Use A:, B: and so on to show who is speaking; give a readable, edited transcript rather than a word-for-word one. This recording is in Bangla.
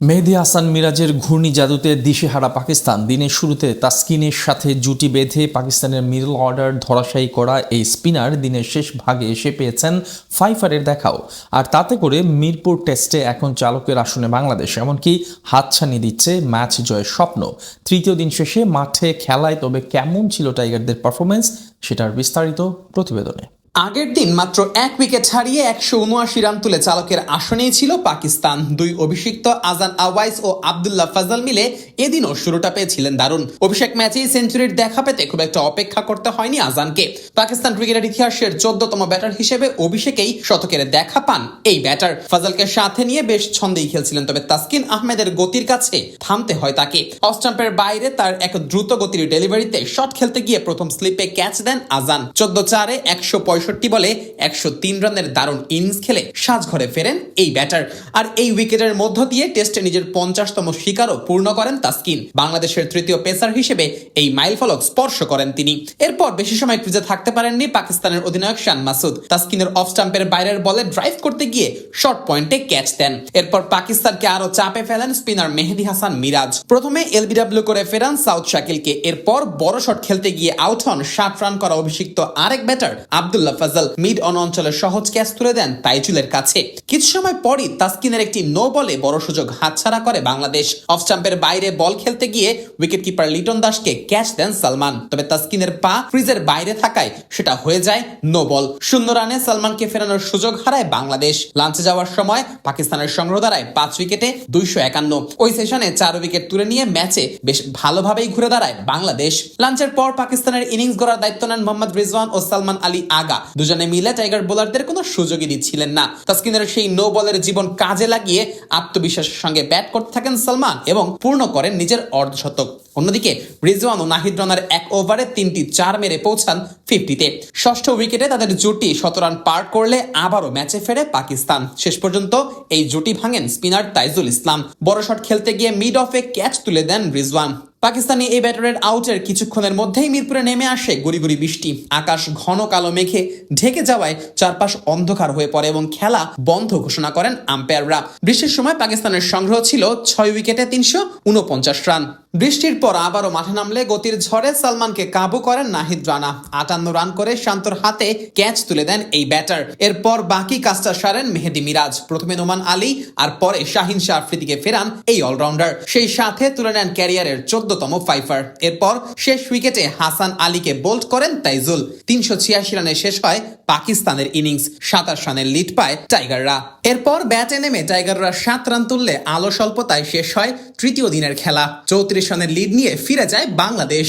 A: মেহেদী হাসান মিরাজের ঘূর্ণি জাদুতে দিশেহারা পাকিস্তান। দিনের শুরুতে তাসকিনের সাথে জুটি বেঁধে পাকিস্তানের মিডল অর্ডার ধরাশায়ী করা এই স্পিনার দিনের শেষ ভাগে এসে পেয়েছেন ফাইফারের দেখাও। আর তাতে করে মিরপুর টেস্টে এখন চালকের আসনে বাংলাদেশ, এমনকি হাতছানি দিচ্ছে ম্যাচ জয়ের স্বপ্ন। তৃতীয় দিন শেষে মাঠে খেলায় তবে কেমন ছিল টাইগারদের পারফরমেন্স, সেটার বিস্তারিত প্রতিবেদনে।
B: আগের দিন মাত্র এক উইকেট ছাড়িয়ে 179 রান তুলে চালকের আসনেই ছিল পাকিস্তান। দুই অভিষিক্ত আজান আওয়াইস ও আবদুল্লাহ ফাজল মিলে এদিনও শুরুটা পেয়েছিলেন দারুণ। অভিষেক ম্যাচেই সেঞ্চুরির দেখা পেতে খুব একটা অপেক্ষা করতে হয়নি আজানকে। পাকিস্তান ক্রিকেটের ইতিহাসের 14তম ব্যাটার হিসেবে অভিষেকেই শতকের দেখা পান এই ব্যাটার। ফাজলকে সাথে নিয়ে বেশ ছন্দেই খেলছিলেন, তবে তাসকিন আহমেদের গতির কাছে থামতে হয় তাকে। অফ স্টাম্পের বাইরে তার এক দ্রুত গতির ডেলিভারিতে শট খেলতে গিয়ে প্রথম স্লিপে ক্যাচ দেন আজান। 14 165 বলে 103 রানের দারুণ ইনিংস খেলে সাজঘরে ফেরেন এই ব্যাটার। আর এই উইকেটের মধ্য দিয়ে টেস্টে নিজের 50তম শিকারও পূর্ণ করেন তাসকিন। বাংলাদেশের তৃতীয় পেসার হিসেবে এই মাইলফলক স্পর্শ করেন তিনি। এরপর বেশি সময় ক্রিজে থাকতে পারেননি পাকিস্তানের অধিনায়ক শান মাসুদ। তাসকিনের অফ স্টাম্পের বাইরের বলে ড্রাইভ করতে গিয়ে শর্ট পয়েন্টে ক্যাচ দেন। এরপর পাকিস্তানকে আরো চাপে ফেলেন স্পিনার মেহেদী হাসান মিরাজ। প্রথমে এলবিডব্লিউ করে ফেরান সাউথ শাকিলকে। এরপর বড় শট খেলতে গিয়ে আউট হন 60 রান করা অভিষিক্ত আরেক ব্যাটার আবদুল্লাহ ফাজল। মিড অন অঞ্চলে সহজ ক্যাচ তুলে দেন তাইজুলের কাছে। কিছু সময় পরই তাসকিনের একটি নো বলে বড় সুযোগ হাতছাড়া করে বাংলাদেশ। অফ স্টাম্পের বাইরে বল খেলতে গিয়ে উইকেট কিপার লিটন দাসকে ক্যাচ দেন সালমান, তবে তাসকিনের পা ক্রিজের বাইরে থাকায় সেটা হয়ে যায় নো বল। 0 রানে সালমানকে ফেরানোর সুযোগ হারায় বাংলাদেশ। লাঞ্চে যাওয়ার সময় পাকিস্তানের সংগ্রহ দাঁড়ায় 5 উইকেটে 251। ওই সেশনে 4 উইকেট তুলে নিয়ে ম্যাচে বেশ ভালোভাবেই ঘুরে দাঁড়ায় বাংলাদেশ। লাঞ্চের পর পাকিস্তানের ইনিংস গড়ার দায়িত্ব নেন মোহাম্মদ রিজওয়ান ও সালমান আলী আগা। দুজনে মিলে টাইগার বোলারদের কোনো সুযোগই দিচ্ছিলেন না। তাসকিনের সেই নো বলের জীবন কাজে লাগিয়ে আত্মবিশ্বাসের সঙ্গে ব্যাট করতে থাকেন সালমান এবং পূর্ণ করেন নিজের অর্ধশতক। অন্যদিকে রিজওয়ান ও নাহিদ রানার এক ওভারে 3টি 4 মেরে পৌঁছান 50-তে। ষষ্ঠ উইকেটে তাদের জুটি 17 রান পার করলে আবারও ম্যাচে ফেরে পাকিস্তান। শেষ পর্যন্ত এই জুটি ভাঙেন স্পিনার তাইজুল ইসলাম। বড় শট খেলতে গিয়ে মিড অফে ক্যাচ তুলে দেন রিজওয়ান। পাকিস্তানি এই ব্যাটারের আউটের কিছুক্ষণের মধ্যেই মিরপুরে নেমে আসে গুড়ি গুড়ি বৃষ্টি। আকাশ ঘন কালো মেঘে ঢেকে যাওয়ায় চারপাশ অন্ধকার হয়ে পড়ে এবং খেলা বন্ধ ঘোষণা করেন আম্পায়াররা। বৃষ্টির সময় পাকিস্তানের সংগ্রহ ছিল 6 উইকেটে 349 রান। বৃষ্টির পর আবারও মাঠে নামলে গতির ঝড়ে সালমানকে কাবু করেন নাহিদ রানা। 58 রান করে শান্তর হাতে ক্যাচ তুলে দেন এই ব্যাটার। এরপর বাকি কাজটা সারেন মেহেদী মিরাজ। প্রথমে নোমান আলী আর পরে শাহিন শাহ আফ্রিদিকে ফেরান এই অলরাউন্ডার। সেই সাথে তুলে নেন ক্যারিয়ারের 14তম ফাইফার। এরপর শেষ উইকেটে হাসান আলীকে বোল্ড করেন তাইজুল। 386 রানে শেষ হয় পাকিস্তানের ইনিংস। 27 রানের লিড পায় টাইগাররা। এরপর ব্যাটে নেমে টাইগাররা 7 রান তুললে আলো স্বল্পতায় শেষ হয় তৃতীয় দিনের খেলা। 34 রানের লিড নিয়ে ফিরে যায় বাংলাদেশ।